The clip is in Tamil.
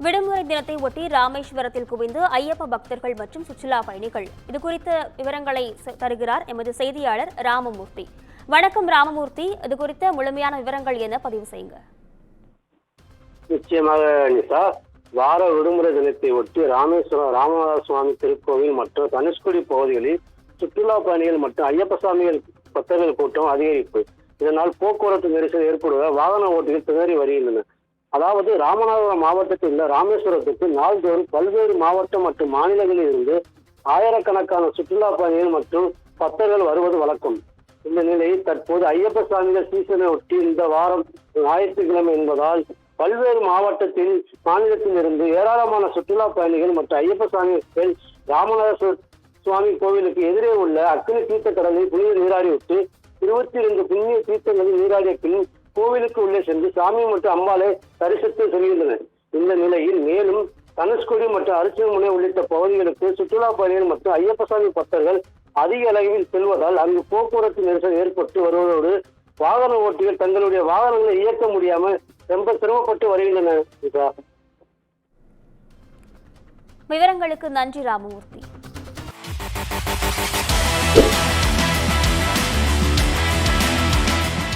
விடுமுறை தினத்தை ஒட்டி ராமேஸ்வரத்தில் குவிந்து ஐயப்ப பக்தர்கள் மற்றும் சுற்றுலா பயணிகள். இது குறித்த விவரங்களை தருகிறார் எமது செய்தியாளர் ராமமூர்த்தி. வணக்கம் ராமமூர்த்தி, இது குறித்த முழுமையான விவரங்கள் என்ன பதிவு செய்யுங்க. நிச்சயமாக நிசா, வார விடுமுறை தினத்தை ஒட்டி ராமேஸ்வரம் ராமநாத சுவாமி திருக்கோவில் மற்றும் தனுஷ்கோடி பகுதிகளில் சுற்றுலா பயணிகள் மற்றும் ஐயப்ப சாமிகள் பக்தர்கள் கூட்டம் அதிகரிப்பு. இதனால் போக்குவரத்து நெரிசல் ஏற்படுவதால் வாகன ஓட்டிகள் திணறி வருகின்றன. அதாவது ராமநாதபுரம் மாவட்டத்தில் உள்ள ராமேஸ்வரத்துக்கு நாள்தோறும் பல்வேறு மாவட்டம் மற்றும் மாநிலங்களில் இருந்து ஆயிரக்கணக்கான சுற்றுலா பயணிகள் மற்றும் பக்தர்கள் வருவது வழக்கம். இந்த நிலையில் தற்போது ஐயப்ப சாமிகள் சீசனை ஒட்டி இந்த வாரம் ஞாயிற்றுக்கிழமை என்பதால் பல்வேறு மாநிலத்தில் இருந்து ஏராளமான சுற்றுலா பயணிகள் மற்றும் ஐயப்ப சாமிகள் ராமநாத சுவாமி கோவிலுக்கு எதிரே உள்ள அக்னி தீர்த்த கடலில் புனித நீராடிவிட்டு 22 புண்ணிய தீர்த்தங்களில் நீராடிய பின் கோவிலுக்கு உள்ளே சென்று சாமி மற்றும் அம்பாளை தரிசித்து செல்கின்றனர். இந்த நிலையில் மேலும் தனுஷ்கோடி மற்றும் அரிசிமுனை உள்ளிட்ட பகுதிகளுக்கு சுற்றுலா பயணிகள் மற்றும் ஐயப்ப சாமி பக்தர்கள் அதிக அளவில் செல்வதால் அங்கு போக்குவரத்து நெரிசல் ஏற்பட்டு வருவதோடு வாகன ஓட்டிகள் தங்களுடைய வாகனங்களை இயக்க முடியாமல் ரொம்ப சிரமப்பட்டு வருகின்றனர். விவரங்களுக்கு நன்றி ராமமூர்த்தி.